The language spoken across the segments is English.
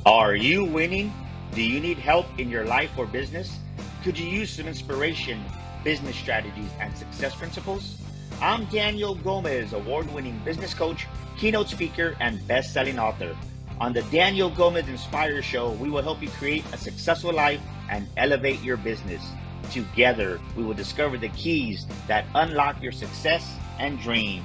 Are you winning? Do you need help in your life or business? Could you use some inspiration, business strategies, and success principles? I'm Daniel Gomez, award-winning business coach, keynote speaker, and best-selling author. On the Daniel Gomez Inspire Show, we will help you create a successful life and elevate your business. Together, we will discover the keys that unlock your success and dreams.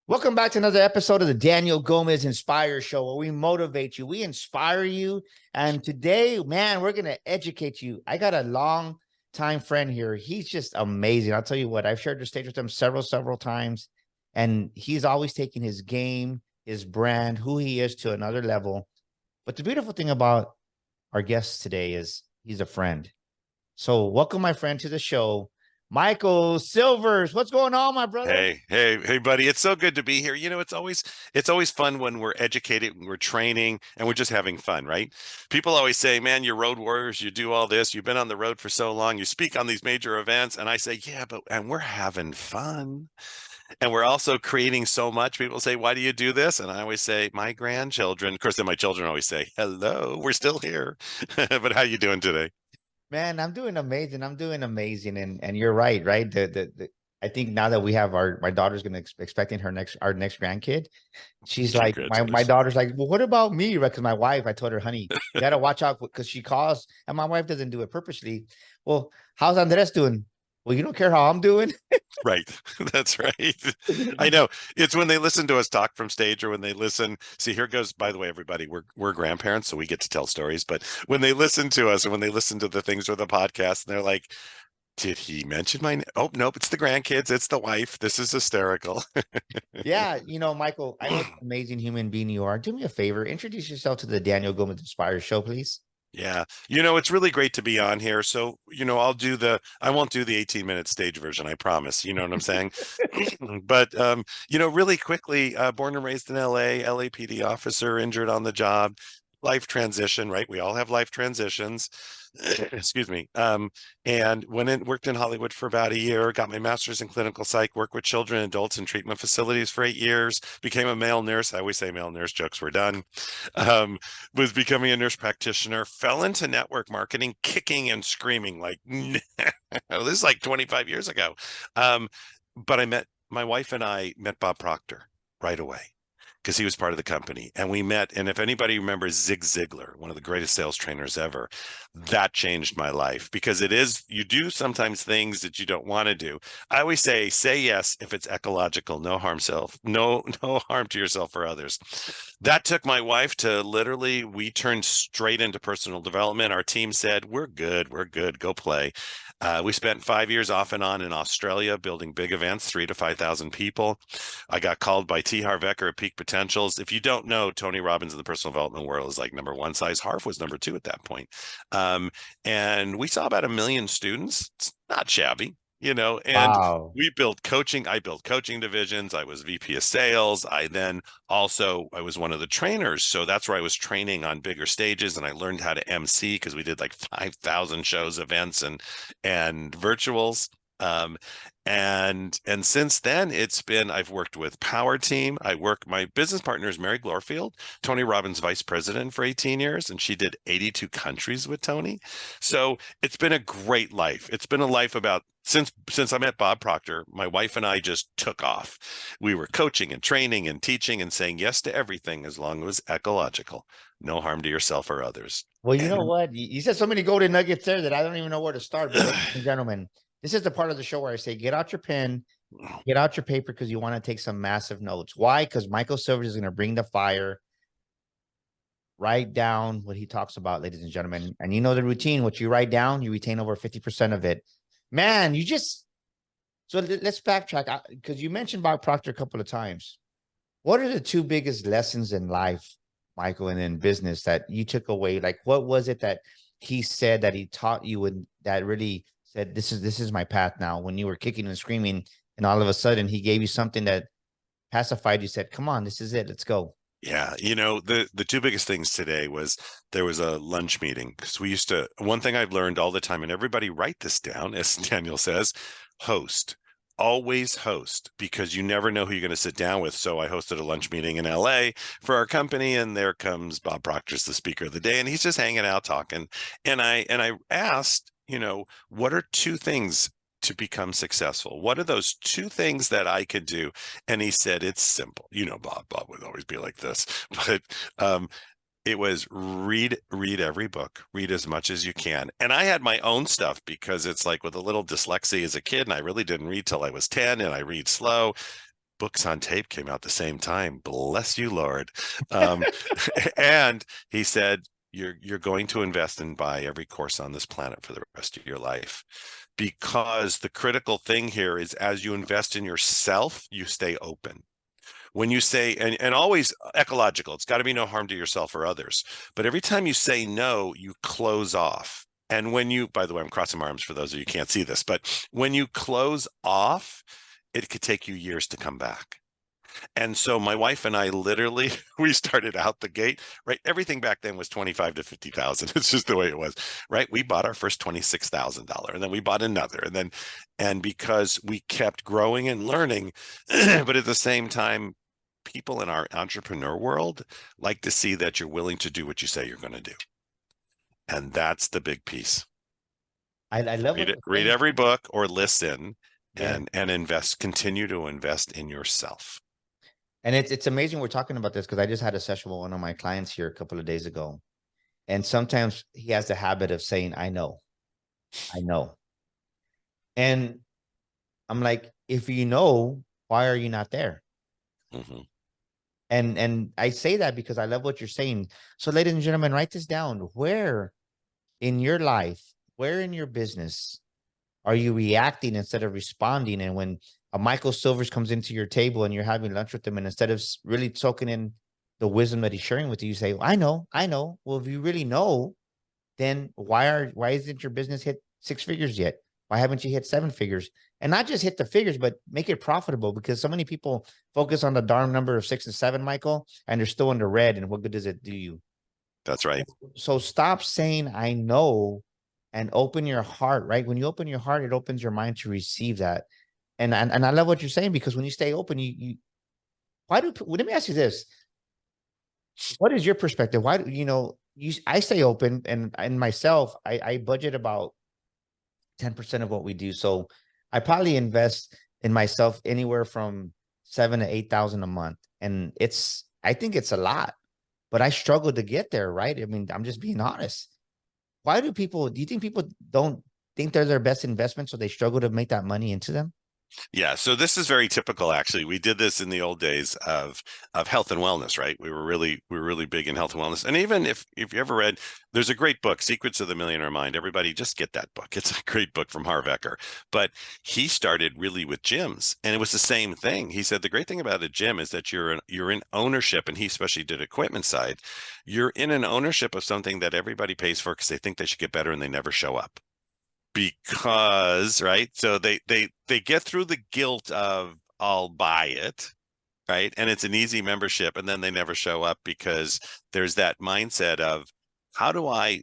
Welcome back to another episode of the Daniel Gomez Inspire Show, where we motivate you, we inspire you. And today, man, we're going to educate you. I got a long time friend here. He's just amazing. I'll tell you what, I've shared the stage with him several times, and he's always taking his game, his brand, who he is to another level. But the beautiful thing about our guest today is he's a friend. So welcome, my friend, to the show, Michael Silvers. What's going on, my brother? Hey, buddy. It's so good to be here. You know, it's always fun when we're educated, when we're training, and we're just having fun, right? People always say, man, you're road warriors. You do all this. You've been on the road for so long. You speak on these major events. And I say, yeah, and we're having fun. And we're also creating so much. People say, why do you do this? And I always say, my grandchildren. Of course, then my children always say, hello, we're still here. But how you doing today? Man, I'm doing amazing. And you're right? I think now that we have my daughter's gonna expecting our next grandkid. She's like, my daughter's like, well, what about me? Because my wife, I told her, honey, you gotta watch out because she calls, and my wife doesn't do it purposely. Well, how's Andres doing? Well, you don't care how I'm doing. Right. That's right. I know. It's when they listen to us talk from stage, or when they listen. See, here goes, by the way, everybody, we're grandparents, so we get to tell stories. But when they listen to us, and when they listen to the things or the podcast, and they're like, did he mention my name? Oh, nope, it's the grandkids. It's the wife. This is hysterical. Yeah, Michael, I know what an amazing human being you are. Do me a favor, introduce yourself to the Daniel Gomez Inspire Show, please. Yeah. It's really great to be on here. So, I won't do the 18-minute stage version, I promise. You know what I'm saying? But, really quickly, born and raised in LA, LAPD officer, injured on the job, life transition, right? We all have life transitions. Excuse me. And worked in Hollywood for about a year, got my master's in clinical psych, worked with children and adults in treatment facilities for 8 years, became a male nurse. I always say male nurse, jokes were done. Was becoming a nurse practitioner, fell into network marketing, kicking and screaming like, this is like 25 years ago. But my wife and I met Bob Proctor right away, because he was part of the company, and we met. And if anybody remembers Zig Ziglar, one of the greatest sales trainers ever, that changed my life, because you do sometimes things that you don't want to do. I always say yes if it's ecological, no harm to yourself or others. That took my wife to literally, we turned straight into personal development. Our team said, we're good, go play. We spent 5 years off and on in Australia building big events, 3,000 to 5,000 people. I got called by T. Harv Eker at Peak Potentials. If you don't know, Tony Robbins in the personal development world is like number one size. Harv was number two at that point. And we saw about 1 million students. It's not shabby. And Wow. I built coaching divisions. I was VP of sales. I was one of the trainers. So that's where I was training on bigger stages, and I learned how to MC, because we did like 5,000 shows, events, and virtuals. And since then, I've worked with Power Team. My business partner is Mary Glorfield, Tony Robbins' vice president for 18 years, and she did 82 countries with Tony. So it's been a great life. It's been a life since I met Bob Proctor, my wife and I just took off. We were coaching and training and teaching and saying yes to everything, as long as it was ecological, no harm to yourself or others. Well, you know what? You said so many golden nuggets there that I don't even know where to start. But ladies and gentlemen, this is the part of the show where I say, get out your pen, get out your paper, because you want to take some massive notes. Why? Because Michael Silvers is going to bring the fire. Write down what he talks about, ladies and gentlemen. And you know the routine. What you write down, you retain over 50% of it. Man, so let's backtrack, because you mentioned Bob Proctor a couple of times. What are the two biggest lessons in life, Michael, and in business that you took away? Like, what was it that he said that he taught you, and that really said, this is my path now, when you were kicking and screaming, and all of a sudden he gave you something that pacified you, said, come on, this is it, let's go? Yeah. The two biggest things today was, there was a lunch meeting, because one thing I've learned all the time, and everybody write this down, as Daniel says, host, always host, because you never know who you're going to sit down with. So I hosted a lunch meeting in LA for our company, and there comes Bob Proctor's the speaker of the day, and he's just hanging out talking. And I asked, what are two things to become successful? What are those two things that I could do? And he said, it's simple. Bob would always be like this, but it was read every book, read as much as you can. And I had my own stuff, because it's like with a little dyslexia as a kid, and I really didn't read till I was 10, and I read slow. Books on Tape came out the same time. Bless you, Lord. And he said, you're going to invest and buy every course on this planet for the rest of your life. Because the critical thing here is, as you invest in yourself, you stay open. When you say, and always ecological, it's got to be no harm to yourself or others. But every time you say no, you close off. And when you, by the way, I'm crossing my arms for those of you who can't see this, but when you close off, it could take you years to come back. And so my wife and I literally, we started out the gate, right? Everything back then was 25 to 50,000. It's just the way it was, right? We bought our first $26,000, and then we bought another. And because we kept growing and learning, but at the same time, people in our entrepreneur world like to see that you're willing to do what you say you're going to do. And that's the big piece. I love Read what it, read you're saying. every book, or listen, Yeah. and invest, continue to invest in yourself. And it's amazing we're talking about this, because I just had a session with one of my clients here a couple of days ago. And sometimes he has the habit of saying, I know. And I'm like, if you know, why are you not there? Mm-hmm. And I say that because I love what you're saying. So, ladies and gentlemen, write this down. Where in your life, where in your business are you reacting instead of responding? And when a Michael Silvers comes into your table and you're having lunch with him, and instead of really soaking in the wisdom that he's sharing with you, you say, I know. Well, if you really know, then why isn't your business hit 6 figures yet? Why haven't you hit 7 figures? And not just hit the figures, but make it profitable, because so many people focus on the darn number of 6 and 7, Michael, and they're still in the red. And what good does it do you? That's right. So stop saying, I know, and open your heart, right? When you open your heart, it opens your mind to receive that. And I love what you're saying, because when you stay open, let me ask you this. What is your perspective? Why do I stay open, and myself, I budget about 10% of what we do. So I probably invest in myself anywhere from 7 to 8,000 a month. And I think it's a lot, but I struggle to get there, right? I mean, I'm just being honest. Do you think people don't think they're their best investment, so they struggle to make that money into them? Yeah, so this is very typical. Actually, we did this in the old days of health and wellness, right? We were really big in health and wellness. And even if you ever read, there's a great book, Secrets of the Millionaire Mind. Everybody just get that book. It's a great book from Harv Eker. But he started really with gyms, and it was the same thing. He said the great thing about a gym is that you're in ownership, and he especially did equipment side. You're in an ownership of something that everybody pays for because they think they should get better, and they never show up. Because right, so they get through the guilt of I'll buy it, right, and it's an easy membership, and then they never show up because there's that mindset of how do I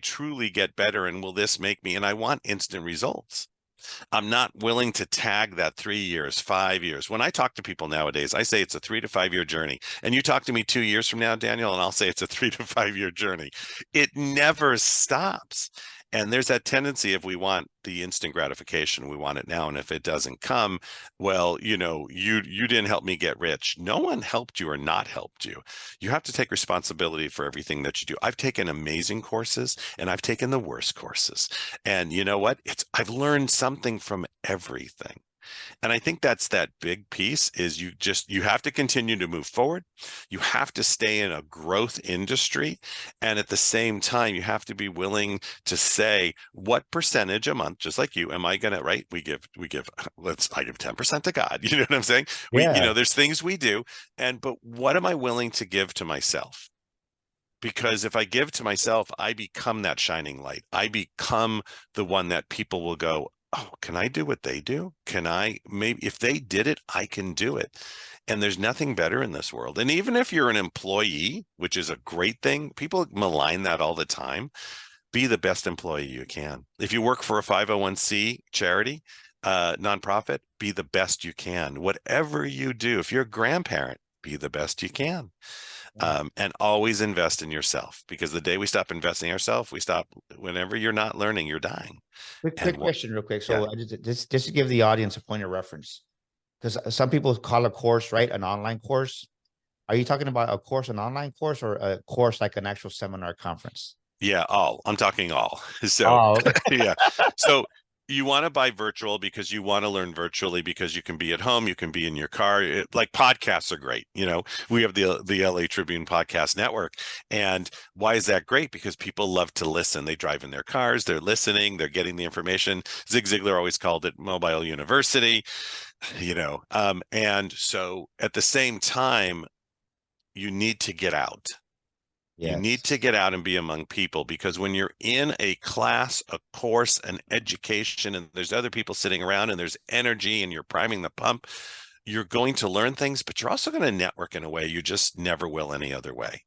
truly get better, and will this make me, and I want instant results. I'm not willing to tag that 3 years, 5 years. When I talk to people nowadays, I say it's a 3 to 5 year journey. And you talk to me 2 years from now, Daniel, and I'll say it's a 3 to 5 year journey. It never stops. And there's that tendency, if we want the instant gratification, we want it now. And if it doesn't come, well, you didn't help me get rich. No one helped you or not helped you. You have to take responsibility for everything that you do. I've taken amazing courses, and I've taken the worst courses. And you know what? I've learned something from everything. And I think that's that big piece is you have to continue to move forward. You have to stay in a growth industry. And at the same time, you have to be willing to say what percentage a month, just like you, am I going to, right? I give 10% to God. You know what I'm saying? Yeah. There's things we do. But what am I willing to give to myself? Because if I give to myself, I become that shining light. I become the one that people will go, oh, can I do what they do? Maybe if they did it, I can do it. And there's nothing better in this world. And even if you're an employee, which is a great thing, people malign that all the time. Be the best employee you can. If you work for a 501c charity, nonprofit, be the best you can. Whatever you do, if you're a grandparent, be the best you can. And always invest in yourself, because the day we stop investing in ourselves, we stop. Whenever you're not learning, you're dying. Quick question, real quick. Yeah. So just to give the audience a point of reference, because some people call a course, right, an online course. Are you talking about a course, an online course, or a course like an actual seminar conference? Yeah, all. I'm talking all. So, Oh, yeah. So you want to buy virtual because you want to learn virtually, because you can be at home, you can be in your car. Like podcasts are great. We have the LA Tribune Podcast Network. And why is that great? Because people love to listen. They drive in their cars, they're listening, they're getting the information. Zig Ziglar always called it mobile university, and so at the same time, you need to get out. You need yes. to get out and be among people, because when you're in a class, a course, an education, and there's other people sitting around and there's energy and you're priming the pump, you're going to learn things, but you're also going to network in a way you just never will any other way.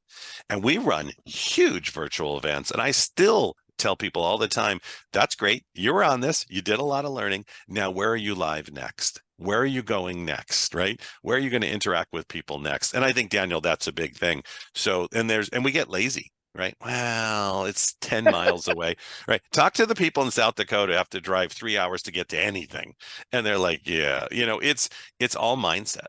And we run huge virtual events, and I still tell people all the time, that's great. You were on this. You did a lot of learning. Now, where are you live next? Where are you going next? Right? Where are you going to interact with people next? And I think, Daniel, that's a big thing. So, and we get lazy, right? Well, it's 10 miles away, right? Talk to the people in South Dakota who have to drive 3 hours to get to anything. And they're like, yeah, it's all mindset.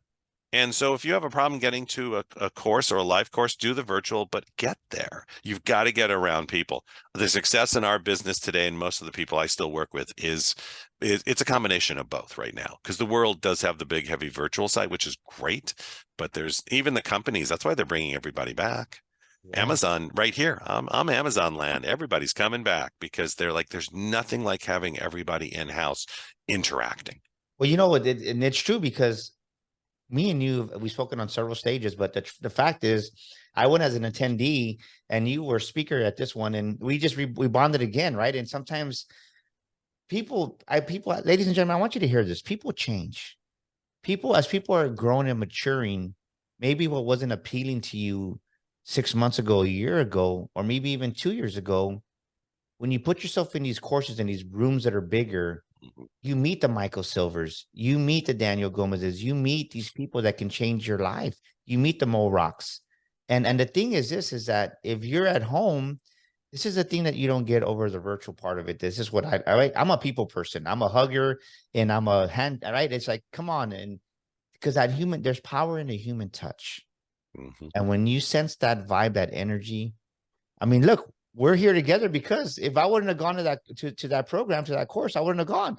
And so if you have a problem getting to a course or a live course, do the virtual, but get there. You've got to get around people. The success in our business today, and most of the people I still work with, is it's a combination of both right now, because the world does have the big, heavy virtual side, which is great. But there's even the companies. That's why they're bringing everybody back. Yeah. Amazon right here. I'm Amazon land. Everybody's coming back because they're like, there's nothing like having everybody in-house interacting. Well, and it's true, because me and you, we've spoken on several stages, but the fact is, I went as an attendee and you were speaker at this one, and we bonded again, right? And sometimes ladies and gentlemen, I want you to hear this. People change. As people are growing and maturing, maybe what wasn't appealing to you 6 months ago, a year ago, or maybe even 2 years ago, when you put yourself in these courses, in these rooms that are bigger, you meet the Michael Silvers, you meet the Daniel Gomez's, you meet these people that can change your life. You meet the Mo Rocks. And the thing is that if you're at home, this is a thing that you don't get over the virtual part of it. This is what I'm a people person. I'm a hugger and I'm a hand, right? It's like, come on. And because there's power in the human touch. Mm-hmm. And when you sense that vibe, that energy, I mean, look, we're here together, because if I wouldn't have gone to that program, to that course, I wouldn't have gone.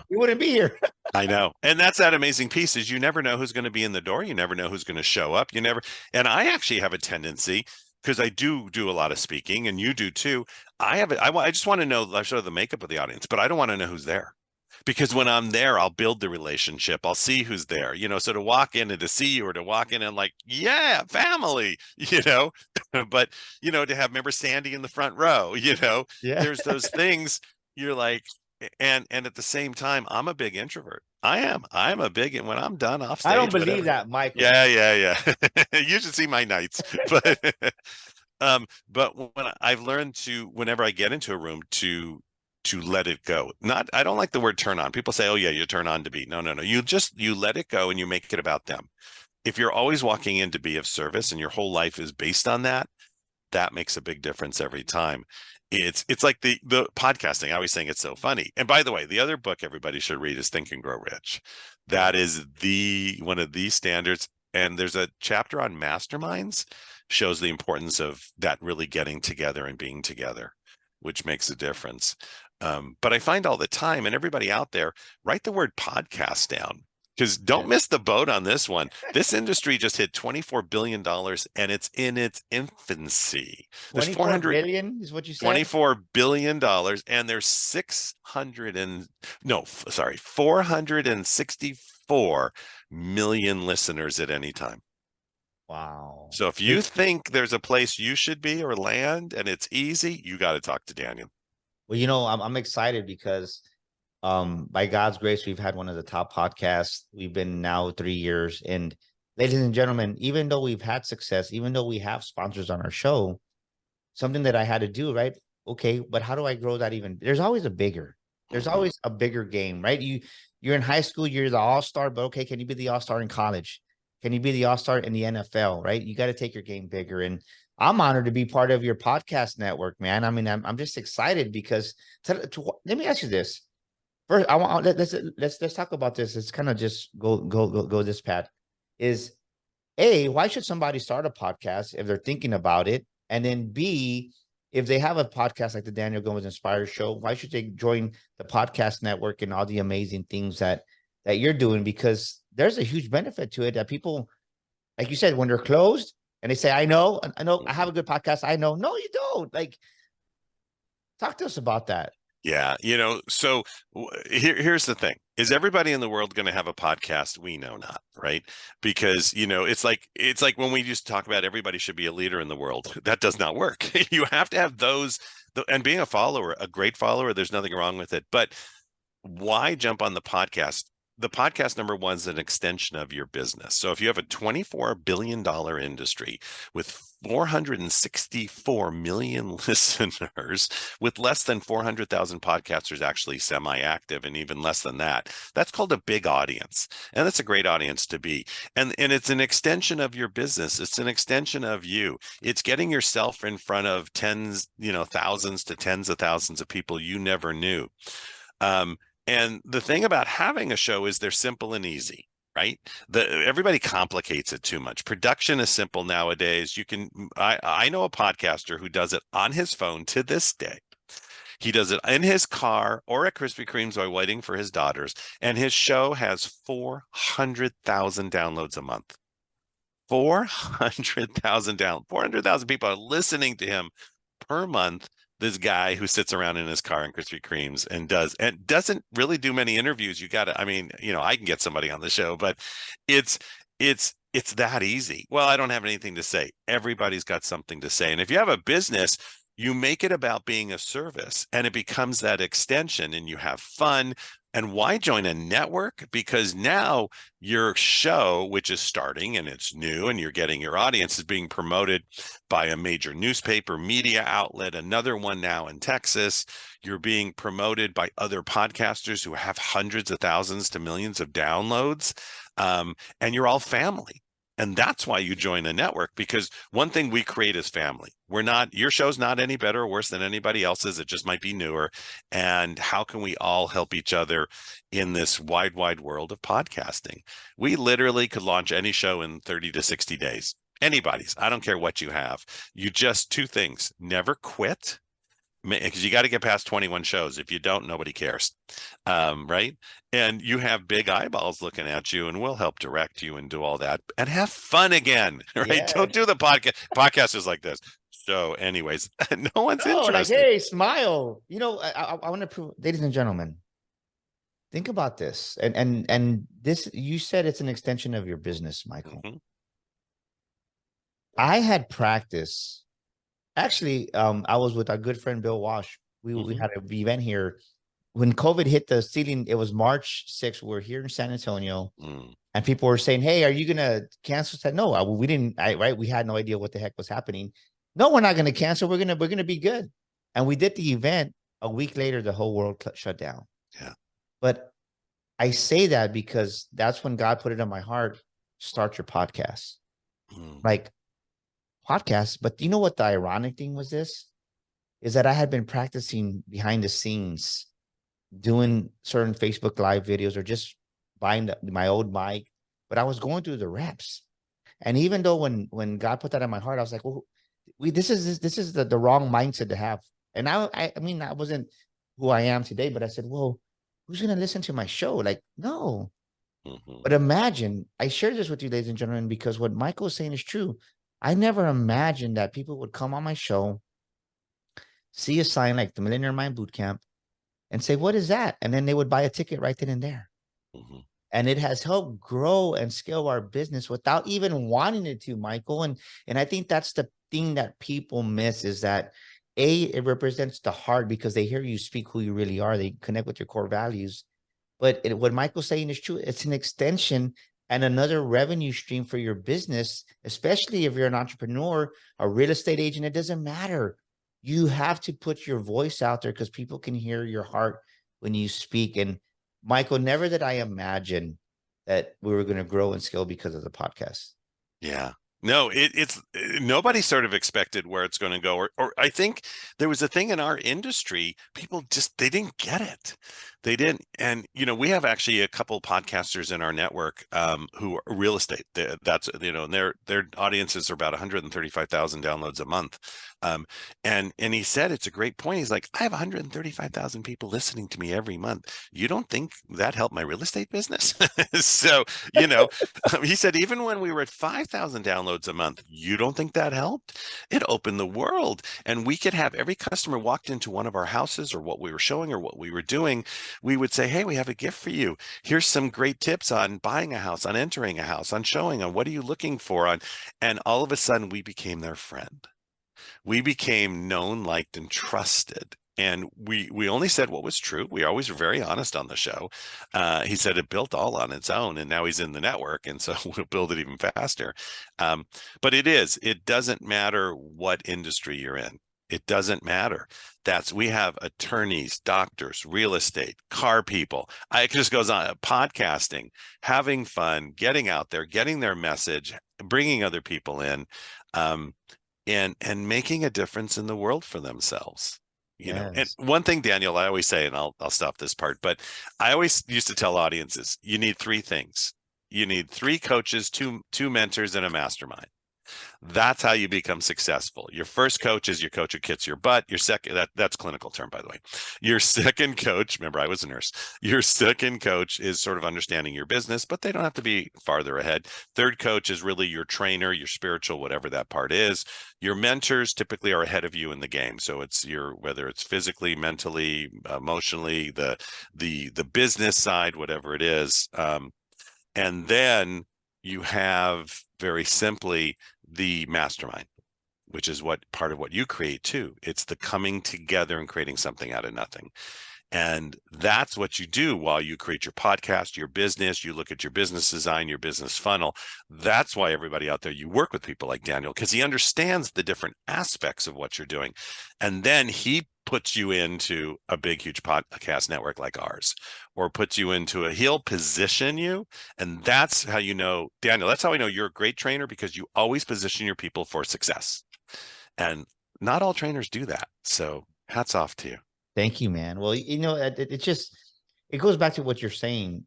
We wouldn't be here. I know. And that's that amazing piece, is you never know who's going to be in the door. You never know who's going to show up. And I actually have a tendency, because I do a lot of speaking, and you do too. I just want to know sort of the makeup of the audience, but I don't want to know who's there. Because when I'm there, I'll build the relationship. I'll see who's there, so to walk in and to see you, or to walk in and like, yeah, family, but, to have, remember Sandy in the front row, Yeah. there's those things you're like, and at the same time, I'm a big introvert. I'm a big, and when I'm done off stage, I don't believe whatever. that, Michael. Yeah. You should see my nights, but when I've learned to, whenever I get into a room, to let it go. I don't like the word turn on. People say, oh yeah, you turn on to be. No. You let it go and you make it about them. If you're always walking in to be of service and your whole life is based on that, that makes a big difference every time. It's like the podcasting. I always think it's so funny. And by the way, the other book everybody should read is Think and Grow Rich. That is one of the standards. And there's a chapter on masterminds, shows the importance of that really getting together and being together, which makes a difference. But I find all the time, and everybody out there, write the word podcast down, because don't miss the boat on this one. This industry just hit $24 billion, and it's in its infancy. There's 24 billion is what you said? $24 billion, and there's 464 million listeners at any time. Wow. So if you think there's a place you should be or land and it's easy, you got to talk to Daniel. Well, I'm excited because by God's grace, we've had one of the top podcasts. We've been now 3 years. And ladies and gentlemen, even though we've had success, even though we have sponsors on our show, something that I had to do, right? Okay, but how do I grow that even? There's always a bigger. There's always a bigger game, right? You're in high school, you're the all-star, but okay, can you be the all-star in college? Can you be the all-star in the NFL, right? You got to take your game bigger. And I'm honored to be part of your podcast network, man. I mean, I'm just excited because let me ask you this. First, I want let's talk about this. It's kind of just go this path. Is A, why should somebody start a podcast if they're thinking about it? And then B, if they have a podcast like the Daniel Gomez Inspire Show, why should they join the podcast network and all the amazing things that you're doing? Because there's a huge benefit to it that people, like you said, when they're closed and they say, I know, I have a good podcast. I know. No, you don't. Like, talk to us about that. Yeah, so here's the thing. Is everybody in the world going to have a podcast? We know not, right? Because, it's like when we used to talk about everybody should be a leader in the world. That does not work. You have to have those, and being a follower, a great follower, there's nothing wrong with it. But why jump on the podcast? The podcast, number one, is an extension of your business. So if you have a $24 billion industry with 464 million listeners, with less than 400,000 podcasters actually semi-active, and even less than that, that's called a big audience. And that's a great audience to be. And it's an extension of your business. It's an extension of you. It's getting yourself in front of thousands to tens of thousands of people you never knew. And the thing about having a show is they're simple and easy, right? Everybody complicates it too much. Production is simple nowadays. I know a podcaster who does it on his phone to this day. He does it in his car or at Krispy Kreme's while waiting for his daughters. And his show has 400,000 downloads a month. 400,000 downloads. 400,000 people are listening to him per month. This guy who sits around in his car in Krispy Kreme's and doesn't really do many interviews. I can get somebody on the show, but it's that easy. Well, I don't have anything to say. Everybody's got something to say. And if you have a business, you make it about being a service and it becomes that extension and you have fun. And why join a network? Because now your show, which is starting and it's new and you're getting your audience, is being promoted by a major newspaper media outlet, another one now in Texas. You're being promoted by other podcasters who have hundreds of thousands to millions of downloads. And you're all family. And that's why you join a network, because one thing we create is family. Your show's not any better or worse than anybody else's. It just might be newer. And how can we all help each other in this wide world of podcasting? We literally could launch any show in 30 to 60 days. Anybody's. I don't care what you have. Two things. Never quit. Because you got to get past 21 shows. If you don't, nobody cares, right? And you have big eyeballs looking at you, and we'll help direct you and do all that, and have fun again, right? Yeah. Don't do the podcasters like this. So, anyways, no one's interested. Like, hey, smile. I want to prove, ladies and gentlemen, think about this, and this. You said it's an extension of your business, Michael. Mm-hmm. I had practice. Actually, I was with our good friend Bill Walsh. We had an event here. When COVID hit the ceiling, it was March 6th. We were here in San Antonio, and people were saying, "Hey, are you gonna cancel?" I said, "No, we didn't." Right? We had no idea what the heck was happening. No, we're not gonna cancel. We're gonna be good. And we did the event. A week later, the whole world shut down. Yeah. But I say that because that's when God put it on my heart. Start your podcast. Like. Podcast, but you know what the ironic thing was is that I had been practicing behind the scenes, doing certain Facebook Live videos or just buying my old mic, but I was going through the reps. And even though when God put that in my heart, I was like, well, this is the wrong mindset to have. And I mean, I wasn't who I am today, but I said, well, who's going to listen to my show? Like, no. Mm-hmm. But imagine, I share this with you, ladies and gentlemen, because what Michael is saying is true. I never imagined that people would come on my show, see a sign like the Millionaire Mind Bootcamp, and say, what is that? And then they would buy a ticket right then and there. Mm-hmm. And it has helped grow and scale our business without even wanting it to, Michael. And I think that's the thing that people miss is that, it represents the heart because they hear you speak who you really are. They connect with your core values. But what Michael's saying is true. It's an extension and another revenue stream for your business, especially if you're an entrepreneur, a real estate agent. It doesn't matter. You have to put your voice out there because people can hear your heart when you speak. And Michael, never did I imagine that we were going to grow and scale because of the podcast. Yeah. No, it's nobody sort of expected where it's going to go. Or I think there was a thing in our industry, people just, they didn't get it. They didn't. And, we have actually a couple podcasters in our network who are real estate. That's, and their audiences are about 135,000 downloads a month. And he said, it's a great point. He's like, I have 135,000 people listening to me every month. You don't think that helped my real estate business? So, he said, even when we were at 5,000 downloads a month, you don't think that helped? It opened the world. And we could have every customer walked into one of our houses or what we were showing or what we were doing. We would say, hey, we have a gift for you. Here's some great tips on buying a house, on entering a house, on showing, on what are you looking for on. And all of a sudden we became their friend. We became known, liked, and trusted. And we only said what was true. We always were very honest on the show. He said it built all on its own, and now he's in the network, and so we'll build it even faster. But it doesn't matter what industry you're in. It doesn't matter. We have attorneys, doctors, real estate, car people. It just goes on. Podcasting, having fun, getting out there, getting their message, bringing other people in. And making a difference in the world for themselves. And one thing, Daniel, I always say, and I'll stop this part, but I always used to tell audiences, you need three things. You need three coaches, two mentors, and a mastermind. That's how you become successful. Your first coach is your coach who kicks your butt. Your second, that's clinical term, by the way. Your second coach, remember I was a nurse. Your second coach is sort of understanding your business, but they don't have to be farther ahead. Third coach is really your trainer, your spiritual, whatever that part is. Your mentors typically are ahead of you in the game. So it's whether it's physically, mentally, emotionally, the business side, whatever it is. And then you have very simply the mastermind, which is part of what you create too. It's the coming together and creating something out of nothing. And that's what you do while you create your podcast, your business, you look at your business design, your business funnel. That's why everybody out there, you work with people like Daniel, because he understands the different aspects of what you're doing. And then he puts you into a big, huge podcast network like ours, or puts you into he'll position you. And that's how Daniel, that's how I know you're a great trainer, because you always position your people for success. And not all trainers do that. So hats off to you. Thank you, man. Well, it goes back to what you're saying.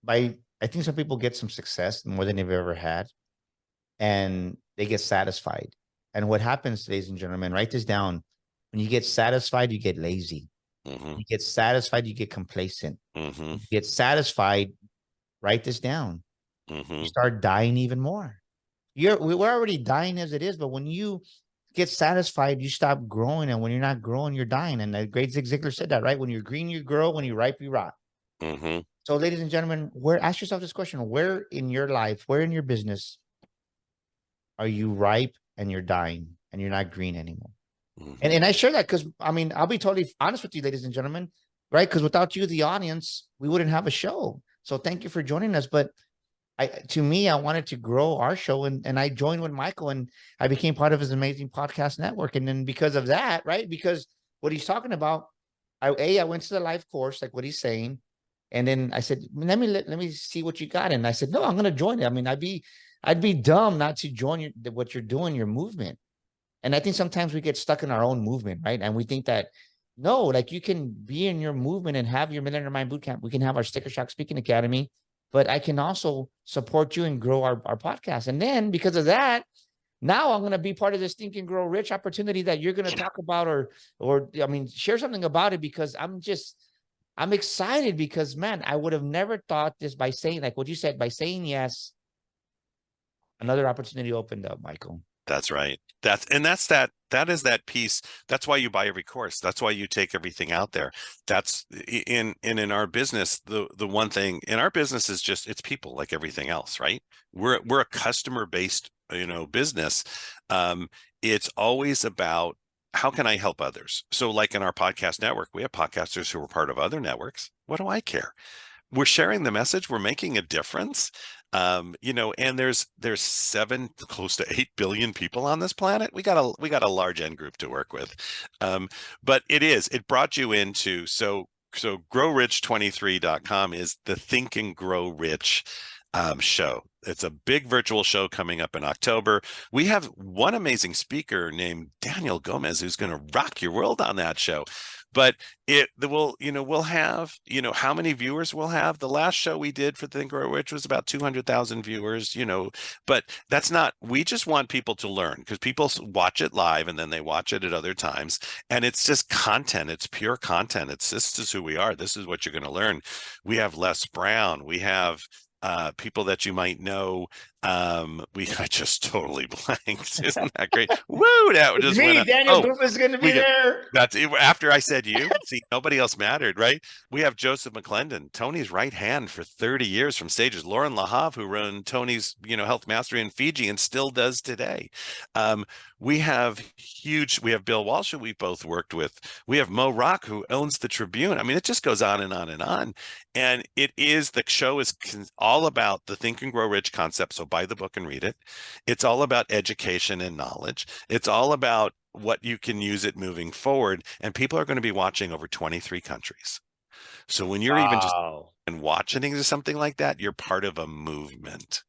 I think some people get some success more than they've ever had, and they get satisfied. And what happens, ladies and gentlemen, write this down. When you get satisfied, you get lazy. Mm-hmm. You get satisfied, you get complacent. Mm-hmm. You get satisfied, write this down. Mm-hmm. You start dying even more. We're already dying as it is, but when you get satisfied, you stop growing, and when you're not growing, you're dying. And the great Zig Ziglar said that, right? When you're green, you grow. When you're ripe, you rot. Mm-hmm. So, ladies and gentlemen, ask yourself this question: where in your life, where in your business, are you ripe and you're dying and you're not green anymore? Mm-hmm. And I share that because I'll be totally honest with you, ladies and gentlemen, right? Because without you, the audience, we wouldn't have a show. So thank you for joining us. But I wanted to grow our show, and I joined with Michael, and I became part of his amazing podcast network. And then because of that, right? Because what he's talking about, I went to the live course, like what he's saying. And then I said, let me see what you got. And I said, no, I'm going to join it. I'd be dumb not to join what you're doing, your movement. And I think sometimes we get stuck in our own movement, right? And we think that, no, like you can be in your movement and have your Millionaire Mind Bootcamp. We can have our Sticker Shock Speaking Academy, but I can also support you and grow our podcast. And then because of that, now I'm going to be part of this Think and Grow Rich opportunity that you're going to talk about, or share something about it, because I'm excited because, man, I would have never thought this by saying, like what you said, by saying yes, another opportunity opened up, Michael. That's right. That is that piece. That's why you buy every course. That's why you take everything out there. That's in our business. The one thing in our business is just, it's people, like everything else, right? We're a customer based, business. It's always about, how can I help others? So like in our podcast network, we have podcasters who are part of other networks. What do I care? We're sharing the message. We're making a difference. And there's 7, close to 8 billion people on this planet. We got a large end group to work with. But it brought you into, so growrich23.com is the Think and Grow Rich show. It's a big virtual show coming up in October. We have one amazing speaker named Daniel Gomez who's going to rock your world on that show. But we'll have, how many viewers we'll have. The last show we did for Think and Grow Rich was about 200,000 viewers, but that's not, we just want people to learn, because people watch it live and then they watch it at other times. And it's just content. It's pure content. This is who we are. This is what you're going to learn. We have Les Brown. We have people that you might know. I just totally blanked. Isn't that great? Woo! That It's just me, went. Daniel Group is going to be there. That's after I said you. See, nobody else mattered, right? We have Joseph McClendon, Tony's right hand for 30 years from stages. Lauren Lahav, who ran Tony's, Health Mastery in Fiji and still does today. We have Bill Walsh, who we both worked with. We have Mo Rock, who owns the Tribune. I mean, it just goes on and on and on. And the show is all about the Think and Grow Rich concept. So buy the book and read it. It's all about education and knowledge. It's all about what you can use it moving forward. And people are going to be watching over 23 countries. So when you're even just watching something like that, you're part of a movement.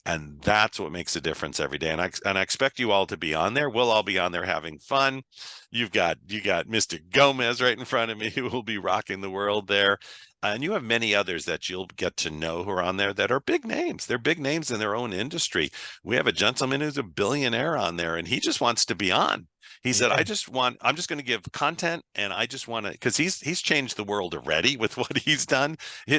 And that's what makes a difference every day. And I expect you all to be on there. We'll all be on there having fun. You got Mr. Gomez right in front of me who will be rocking the world there. And you have many others that you'll get to know who are on there that are big names. They're big names in their own industry. We have a gentleman who's a billionaire on there, and he just wants to be on. He said, I'm just going to give content, and I just want to, because he's changed the world already with what he's done.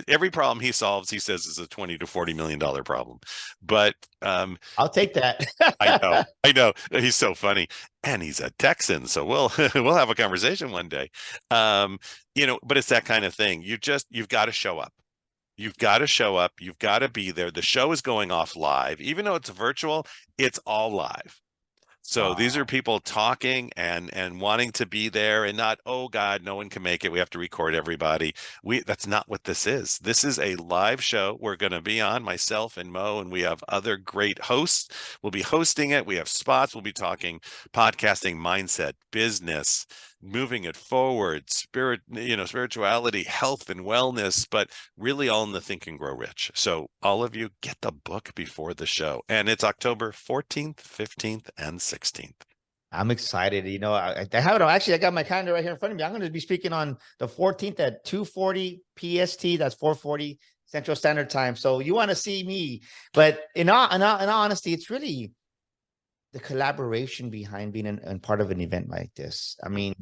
Every problem he solves, he says, is a $20 to $40 million problem. But I'll take that. I know. He's so funny. And he's a Texan, so we'll have a conversation one day. But it's that kind of thing. You've got to show up. You've got to show up. You've got to be there. The show is going off live. Even though it's virtual, it's all live. So these are people talking and wanting to be there, and not, oh God, no one can make it, we have to record everybody. That's not what this is. This is a live show. We're going to be on, myself and Mo, and we have other great hosts. We'll be hosting it. We have spots. We'll be talking podcasting, mindset, business, moving it forward, spirituality, health and wellness, but really all in the Think and Grow Rich. So all of you, get the book before the show. And it's October 14th, 15th, and 16th. I'm excited. I have it. Actually, I got my calendar right here in front of me. I'm going to be speaking on the 14th at 2:40 PST. That's 4:40 Central Standard Time. So you want to see me. But in all honesty, it's really the collaboration behind being part of an event like this. I mean,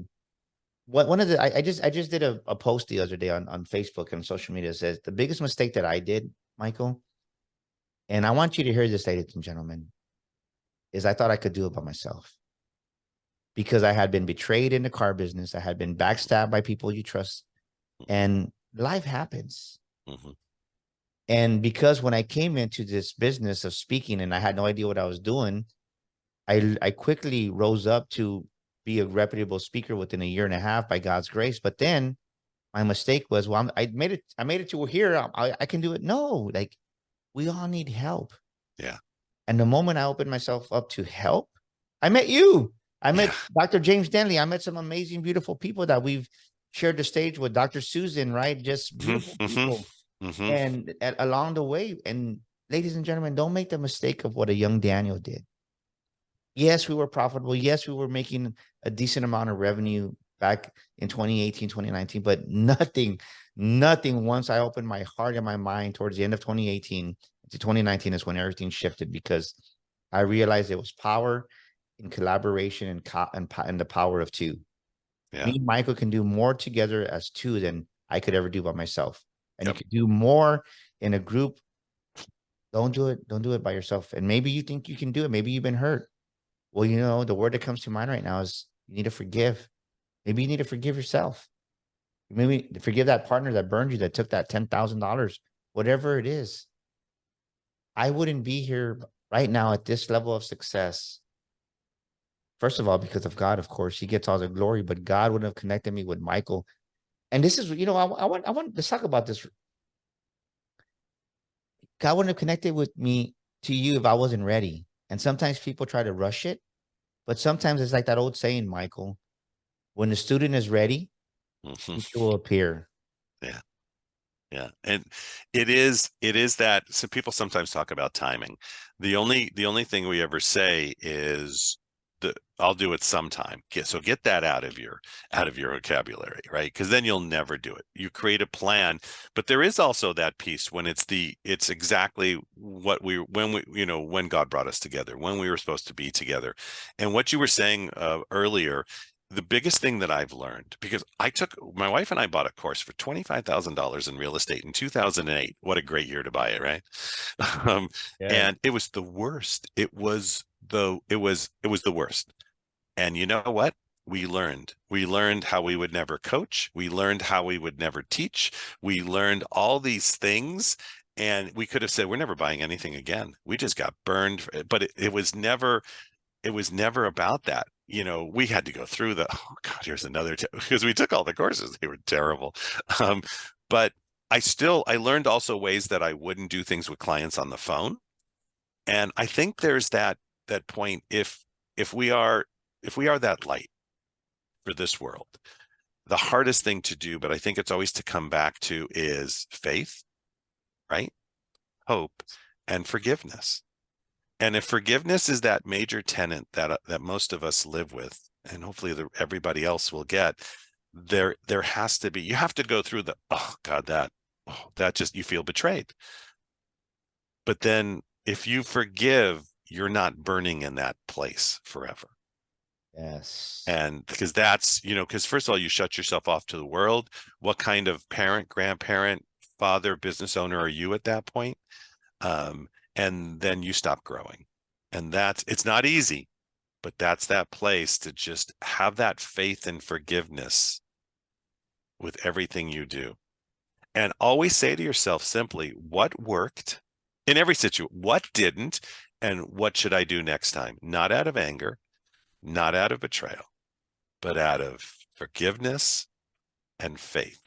I just did a post the other day on Facebook and social media that says the biggest mistake that I did, Michael, and I want you to hear this, ladies and gentlemen, is I thought I could do it by myself, because I had been betrayed in the car business. I had been backstabbed by people you trust, and life happens. Mm-hmm. And because when I came into this business of speaking and I had no idea what I was doing, I quickly rose up to be a reputable speaker within a year and a half by God's grace. But then my mistake was, well, I made it to here. I can do it. No, like, we all need help. Yeah. And the moment I opened myself up to help, I met you. I met Dr. James Denley. I met some amazing, beautiful people that we've shared the stage with. Dr. Susan, right? Just beautiful people. And along the way, and ladies and gentlemen, don't make the mistake of what a young Daniel did. Yes, we were profitable. Yes, we were making a decent amount of revenue back in 2018, 2019, but nothing once I opened my heart and my mind towards the end of 2018 to 2019 is when everything shifted, because I realized it was power in collaboration and the power of two. Yeah. Me and Michael can do more together as two than I could ever do by myself. And you can do more in a group. Don't do it by yourself. And maybe you think you can do it. Maybe you've been hurt. Well, the word that comes to mind right now is you need to forgive. Maybe you need to forgive yourself. Maybe forgive that partner that burned you, that took that $10,000, whatever it is. I wouldn't be here right now at this level of success. First of all, because of God, of course, he gets all the glory, but God wouldn't have connected me with Michael. And this is, I want to talk about this. God wouldn't have connected with me to you if I wasn't ready. And sometimes people try to rush it, but sometimes it's like that old saying, Michael, when the student is ready, he will appear. Yeah. And it is that, so people sometimes talk about timing. The only thing we ever say is the I'll do it sometime. So get that out of your vocabulary, right? Because then you'll never do it. You create a plan, but there is also that piece when it's exactly what when God brought us together, when we were supposed to be together. And what you were saying earlier, the biggest thing that I've learned, because my wife and I bought a course for $25,000 in real estate in 2008. What a great year to buy it, right? Um, Yeah. and it was the worst. It was the worst. And you know what? We learned how we would never coach. We learned how we would never teach. We learned all these things. And we could have said, we're never buying anything again. We just got burned. But it was never about that. We had to go through oh God, here's another, because we took all the courses. They were terrible. Um, but I learned also ways that I wouldn't do things with clients on the phone. And I think there's that point, if we are that light for this world, the hardest thing to do, but I think it's always to come back to, is faith, right? Hope and forgiveness. And if forgiveness is that major tenet that most of us live with, and hopefully everybody else will get, there has to be, you have to go through oh God, that just, you feel betrayed. But then if you forgive, you're not burning in that place forever. Yes. And because first of all, you shut yourself off to the world. What kind of parent, grandparent, father, business owner are you at that point? Um, and then you stop growing. And it's not easy, but that's that place to just have that faith and forgiveness with everything you do. And always say to yourself simply, what worked in every situation, what didn't, and what should I do next time? Not out of anger, not out of betrayal, but out of forgiveness and faith.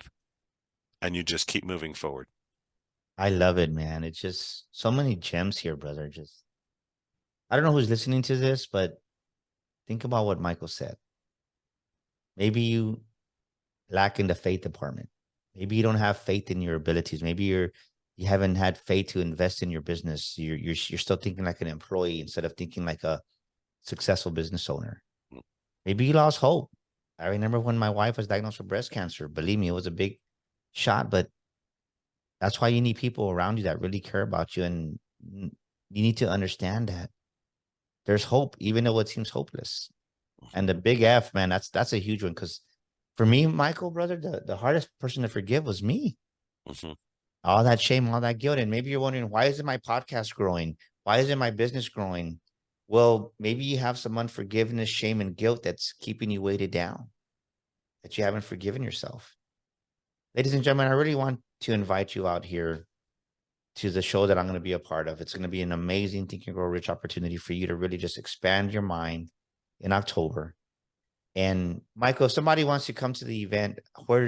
And you just keep moving forward. I love it, man. It's just so many gems here, brother. Just, I don't know who's listening to this, but think about what Michael said. Maybe you lack in the faith department. Maybe you don't have faith in your abilities. Maybe you haven't had faith to invest in your business. You're still thinking like an employee instead of thinking like a successful business owner. Maybe you lost hope. I remember when my wife was diagnosed with breast cancer. Believe me, it was a big shot, but that's why you need people around you that really care about you. And you need to understand that there's hope, even though it seems hopeless. And the big F, man, that's a huge one. Because for me, Michael, brother, the hardest person to forgive was me. Mm-hmm. All that shame, all that guilt. And maybe you're wondering, why isn't my podcast growing? Why isn't my business growing? Well, maybe you have some unforgiveness, shame, and guilt that's keeping you weighted down, that you haven't forgiven yourself. Ladies and gentlemen, I really want to invite you out here to the show that I'm going to be a part of. It's going to be an amazing Think and Grow Rich opportunity for you to really just expand your mind in October. And Michael, if somebody wants to come to the event, well,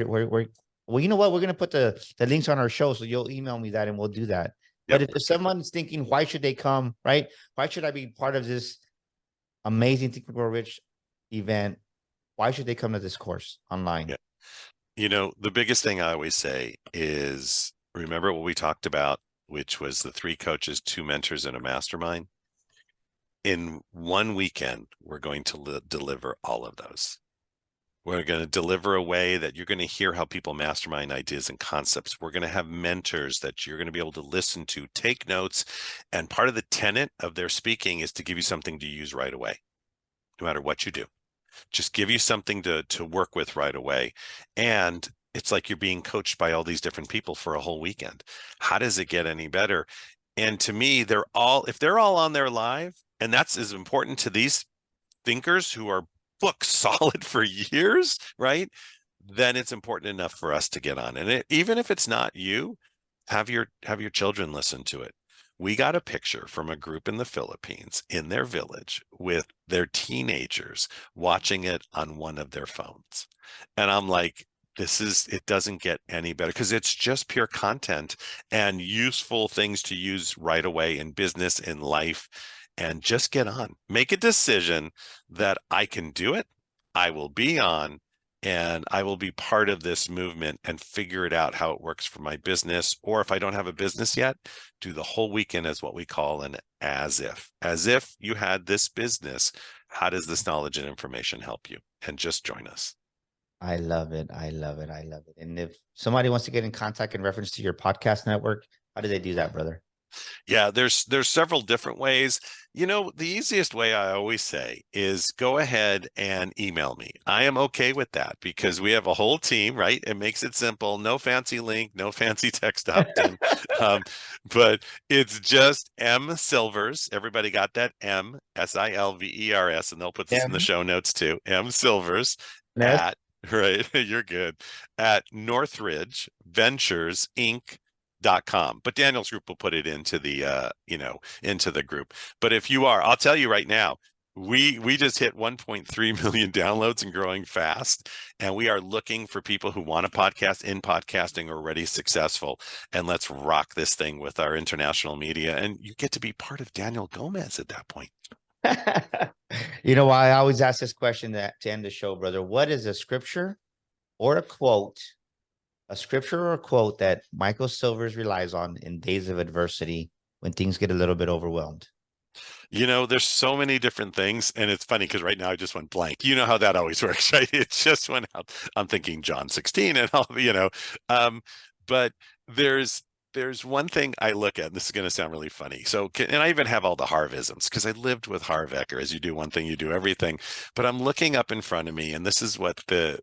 you know what? We're going to put the links on our show. So you'll email me that and we'll do that. But Yep. if someone's thinking, why should they come, right? Why should I be part of this amazing Think and Grow Rich event? Why should they come to this course online? Yeah. The biggest thing I always say is, remember what we talked about, which was the 3 coaches, 2 mentors, and a mastermind. In one weekend, we're going to deliver all of those. We're going to deliver a way that you're going to hear how people mastermind ideas and concepts. We're going to have mentors that you're going to be able to listen to, take notes. And part of the tenet of their speaking is to give you something to use right away, no matter what you do. Just give you something to work with right away. And it's like you're being coached by all these different people for a whole weekend. How does it get any better? And to me, if they're all on there live, and that's as important to these thinkers who are book solid for years, right? Then it's important enough for us to get on. And even if it's not you, have your children listen to it. We got a picture from a group in the Philippines in their village with their teenagers watching it on one of their phones. And I'm like, it doesn't get any better, because it's just pure content and useful things to use right away in business, in life. And just get on, make a decision that I can do it. I will be on, and I will be part of this movement and figure it out how it works for my business. Or if I don't have a business yet, do the whole weekend as what we call an as if you had this business. How does this knowledge and information help you? And just join us. I love it. I love it. I love it. And if somebody wants to get in contact in reference to your podcast network, how do they do that, brother? Yeah, there's several different ways. The easiest way I always say is go ahead and email me. I am okay with that because we have a whole team, right? It makes it simple. No fancy link, no fancy text opt-in. But it's just M Silvers. Everybody got that? M Silvers, and they'll put this in the show notes too. M Silvers at, right, you're good, at Northridge Ventures Inc.com. But Daniel's group will put it into the into the group. But if you are, I'll tell you right now, we just hit 1.3 million downloads and growing fast, and we are looking for people who want to podcast in podcasting or already successful, and let's rock this thing with our international media, and you get to be part of Daniel Gomez at that point. You know why I always ask this question to end the show, brother? What is a scripture or a quote that Michael Silvers relies on in days of adversity when things get a little bit overwhelmed? There's so many different things, and it's funny because right now I just went blank. You know how that always works, right? It just went out. I'm thinking John 16 and all, but there's one thing I look at, and this is going to sound really funny. And I even have all the Harvisms because I lived with Harv Eker. As you do one thing, you do everything. But I'm looking up in front of me, and this is what the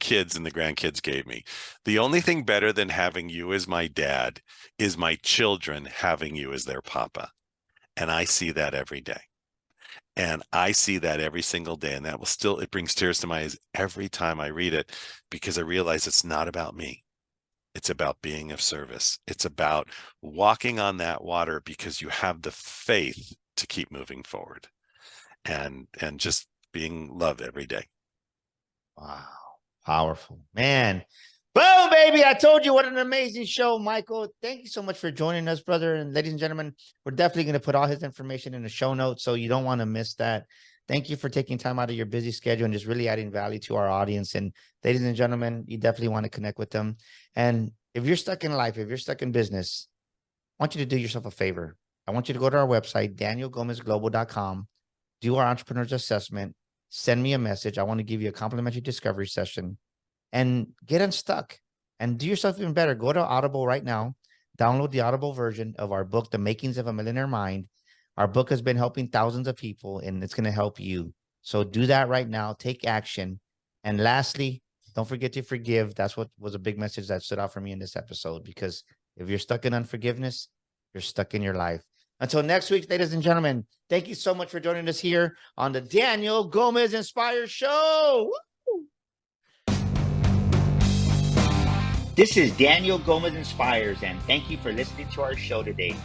kids and the grandkids gave me. The only thing better than having you as my dad is my children having you as their papa. And I see that every day. And I see that every single day. And it brings tears to my eyes every time I read it, because I realize it's not about me. It's about being of service. It's about walking on that water because you have the faith to keep moving forward and just being loved every day. Wow. Powerful, man. Boom, baby. I told you, what an amazing show, Michael. Thank you so much for joining us, brother. And ladies and gentlemen, we're definitely going to put all his information in the show notes, so you don't want to miss that. Thank you for taking time out of your busy schedule and just really adding value to our audience. And ladies and gentlemen, you definitely want to connect with them. And if you're stuck in life, if you're stuck in business, I want you to do yourself a favor. I want you to go to our website, danielgomezglobal.com, do our entrepreneur's assessment, send me a message. I want to give you a complimentary discovery session and get unstuck and do yourself even better. Go to Audible right now, download the Audible version of our book, The Makings of a Millionaire Mind. Our book has been helping thousands of people, and it's going to help you. So do that right now. Take action. And lastly, don't forget to forgive. That's what was a big message that stood out for me in this episode, because if you're stuck in unforgiveness, you're stuck in your life. Until next week, ladies and gentlemen, thank you so much for joining us here on the Daniel Gomez Inspire Show. Woo! This is Daniel Gomez Inspires, and thank you for listening to our show today.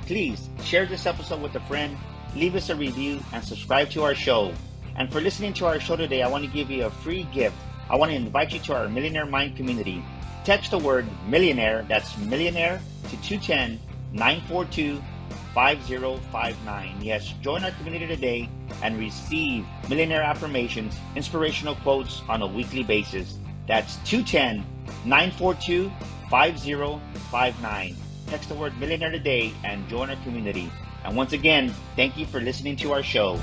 Please share this episode with a friend, leave us a review, and subscribe to our show. And for listening to our show today, I want to give you a free gift. I want to invite you to our Millionaire Mind community. Text the word millionaire, that's millionaire, to 210-942-5059. Yes, join our community today and receive millionaire affirmations, inspirational quotes on a weekly basis. That's 210-942-5059. Text the word millionaire today and join our community. And once again, thank you for listening to our show.